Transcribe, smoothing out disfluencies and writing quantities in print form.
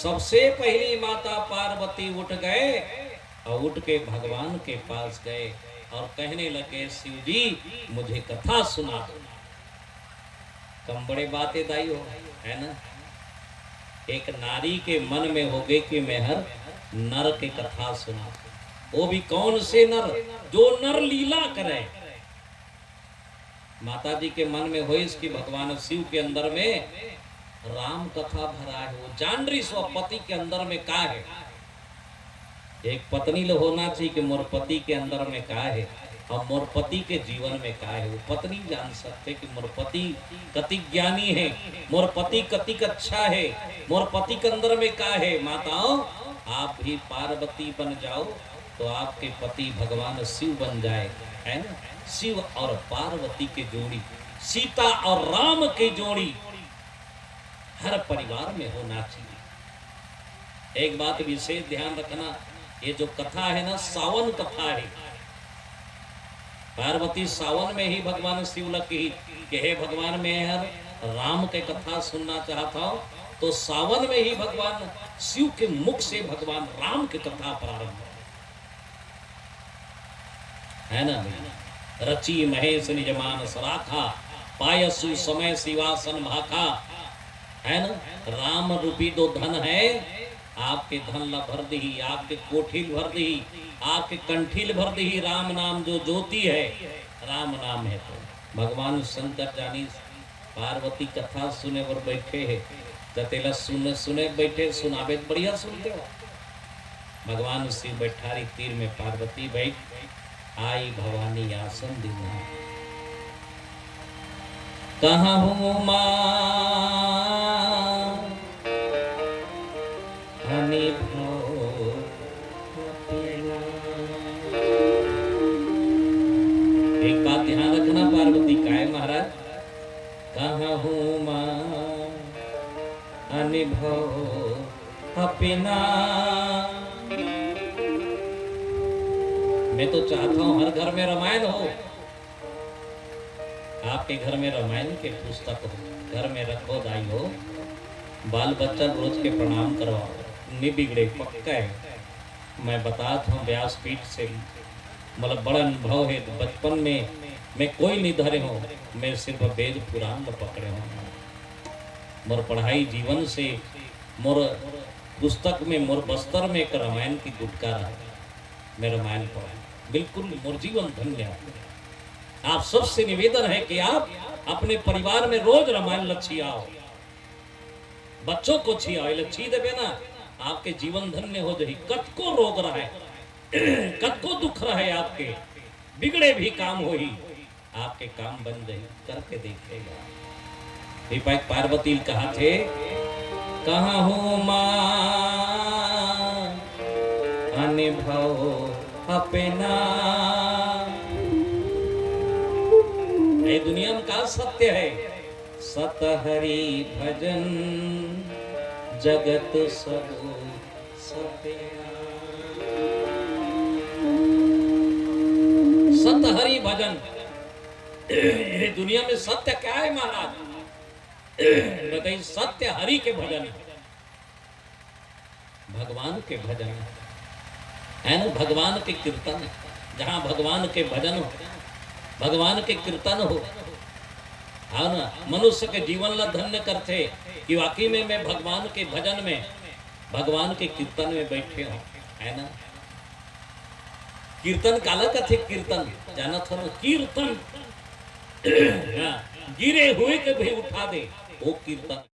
सबसे पहली माता पार्वती उठ गए और उठ के भगवान के पास गए और कहने लगे, शिव जी मुझे कथा सुना दो। कम बड़े बातें दाई हो, है ना। एक नारी के मन में हो गई कि मैं हर नर के कथा सुना, वो भी कौन से नर, जो नर लीला करे। माता जी के मन में हो इसकी भगवान शिव के अंदर में राम कथा भरा है। वो जान रही सो पति के अंदर में का है। एक पत्नी लो होना चाहिए कि मोर पति के अंदर में का है और मोर पति के जीवन में का है। वो पत्नी जान सकते कि मोर पति कति ज्ञानी है, मोर पति कति अच्छा है, मोर पति के अंदर में का है। माताओं आप भी पार्वती बन जाओ तो आपके पति भगवान शिव बन जाए, है ना। शिव और पार्वती की जोड़ी, सीता और राम की जोड़ी हर परिवार में होना चाहिए। एक बात विशेष ध्यान रखना, ये जो कथा है ना सावन कथा है। पार्वती सावन में ही भगवान शिव लगी कि हे भगवान मैं हर राम के कथा सुनना चाहता हूं, तो सावन में ही भगवान शिव के मुख से भगवान राम की कथा प्रारंभ है ना। रची महेश निज मानस राखा, पायसु समय शिवासन भाखा, है ना। राम रूपी दो धन है, आपके धन ला भर दी, आपके कोठिल भर दी, आपके कंठिल भर दी। राम नाम जो ज्योति है, राम नाम है। तो भगवान शंकर जानी पार्वती कथा सुने पर बैठे है, जतेला सुने सुने बैठे, सुनावे बढ़िया सुनते हो। भगवान शिव बैठारी तीर में पार्वती बैठ, आई भवानी आसन दीना, कहाँ हूँ माँ हनी भो। एक बात ध्यान रखना, पार्वती का है महाराज, कहाँ हूँ माँ अनुभव अपना। मैं तो चाहता हूं हर घर में रामायण हो, आपके घर में रामायण के पुस्तक हो, घर में रखो दाई हो, बाल बच्चा रोज के प्रणाम करवाओ, नहीं बिगड़े पक्का है। मैं बताता हूँ व्यासपीठ से, मतलब बड़ा अनुभव है। बचपन में मैं कोई नहीं धरे हूँ, मैं सिर्फ वेद पुराण पकड़े हूँ। मोर पढ़ाई जीवन से, मोर पुस्तक में, मोर बस्तर में एक रामायण की गुटका रहा, मैं रामायण पढ़ा, बिल्कुल मोर जीवन धन्य। आप सबसे निवेदन है कि आप अपने परिवार में रोज रामायण लच्छी आओ, बच्चों को छियाओ, लच्छी देवे ना, आपके जीवन धन्य हो जाए। कत को रोग रहा है, कत को दुख रहा है, आपके बिगड़े भी काम हो ही, आपके काम बन जाए, करके देखिएगा। पार्वती कहा थे, कहाँ हूँ माँ अनुभव अपना। ये दुनिया में का सत्य है, सत हरि भजन जगत सब सत्या। सत हरि भजन, ये दुनिया में सत्य क्या है महाराज? बताइए, सत्य हरि के भजन, भगवान के भजन है ना, भगवान के कीर्तन। जहां भगवान के भजन हो, भगवान के कीर्तन हो, हाँ ना, मनुष्य के जीवन ला धन्य करते कि वाकई में मैं भगवान के भजन में, भगवान के कीर्तन में बैठे हो, है ना। कीर्तन काला कथे, कीर्तन जाना था ना, कीर्तन गिरे हुए के भी उठा दे, वो कीर्तन।